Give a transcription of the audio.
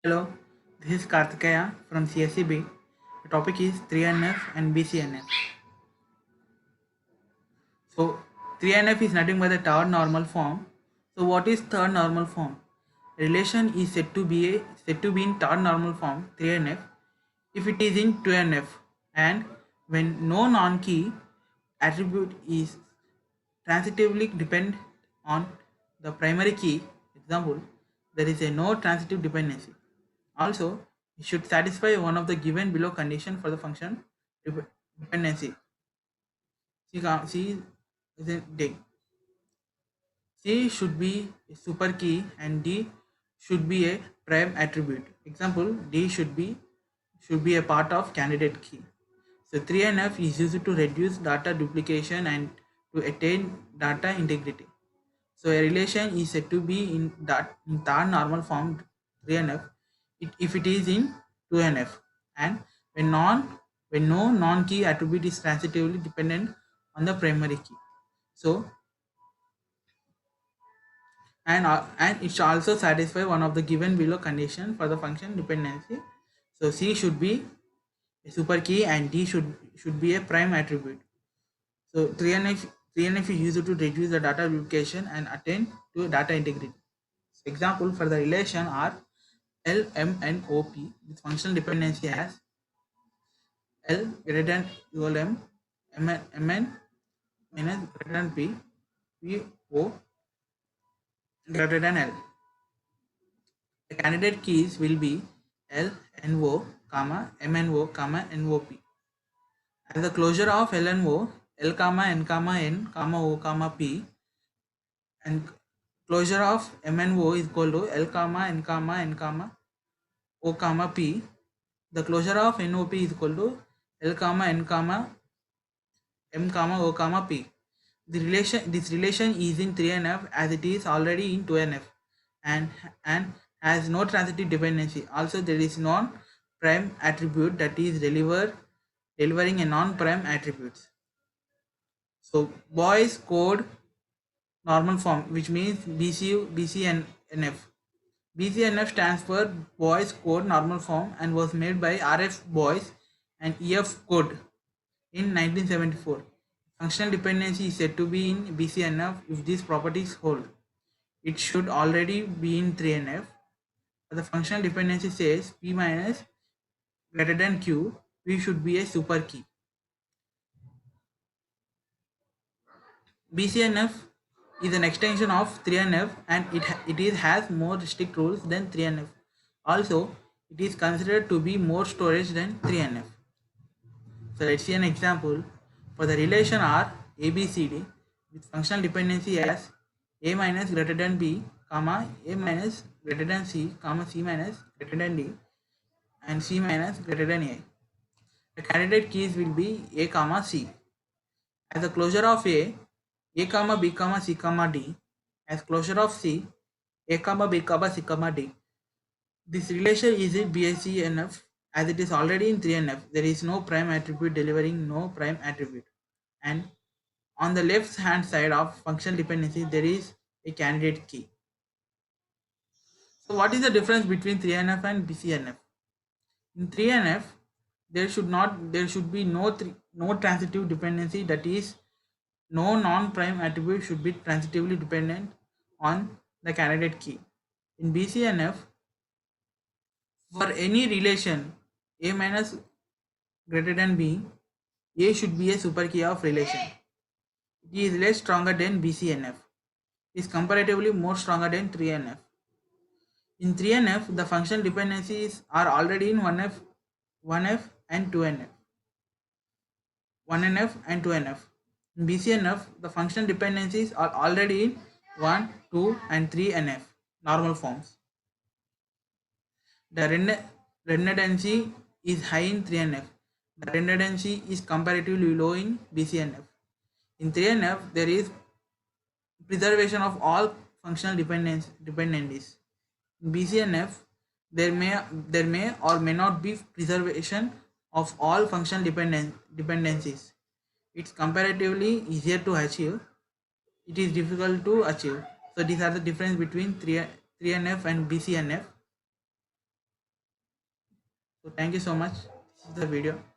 Hello, this is Karthikeya from CSCB. The topic is 3NF and BCNF. So, 3NF is nothing but the third normal form. So, what is third normal form? Relation is said to be in third normal form 3NF if it is in 2NF and when no non-key attribute is transitively depend on the primary key. Example, there is a no transitive dependency. Also, it should satisfy one of the given below condition for the function dependency. C is a D. C should be a super key and D should be a prime attribute. Example, D should be a part of candidate key. So 3NF is used to reduce data duplication and to attain data integrity. So a relation is said to be in third normal form 3NF if it is in 2NF and when no non-key attribute is transitively dependent on the primary key. So and it should also satisfy one of the given below condition for the function dependency. So C should be a super key and D should be a prime attribute. So 3NF is used to reduce the data duplication and attain to data integrity. Example for the relation are L, M, and OP with functional dependency as L greater than equal Mn minus greater than P O greater than L. The candidate keys will be L, NO, MNO, NOP. At the closure of L and O, L, N, N, O, P, and closure of M and O is equal to L, N, N, O, P. The closure of NOP is equal to L, N, M, O, P. This relation is in 3NF as it is already in 2NF and has no transitive dependency. Also, there is non-prime attribute that is delivering a non-prime attributes. So, Boy's code normal form, which means BCNF. BCNF stands for Boy's code normal form and was made by RF Boyce and EF Code in 1974. Functional dependency is said to be in BCNF if these properties hold. It should already be in 3NF. The functional dependency says P minus greater than Q, P should be a super key. BCNF is an extension of 3NF and has more strict rules than 3NF. Also, it is considered to be more storage than 3NF. So let's see an example. For the relation R ABCD with functional dependency as A minus greater than B, comma A minus greater than C, comma C minus greater than D, and C minus greater than A. The candidate keys will be A, comma C. As the closure of A comma B comma C comma D, as closure of C, A comma B comma C comma D. This relation is in BCNF as it is already in 3NF. There is no prime attribute delivering no prime attribute. And on the left hand side of functional dependency, there is a candidate key. So what is the difference between 3NF and BCNF? In 3NF, there should be no transitive dependency, that is no non-prime attribute should be transitively dependent on the candidate key. In BCNF, for any relation A minus greater than B, A should be a super key of relation. It is less stronger than BCNF. It is comparatively more stronger than 3NF. In 3NF, the functional dependencies are already in 1F and 2NF. 1NF and 2NF. In BCNF, the functional dependencies are already in 1, 2, and 3NF normal forms. The redundancy is high in 3NF. The redundancy is comparatively low in BCNF. In 3NF, there is preservation of all functional dependencies. In BCNF, there may or may not be preservation of all functional dependencies. It's comparatively easier to achieve. It is difficult to achieve. So these are the difference between 3NF and BCNF. So thank you so much. This is the video.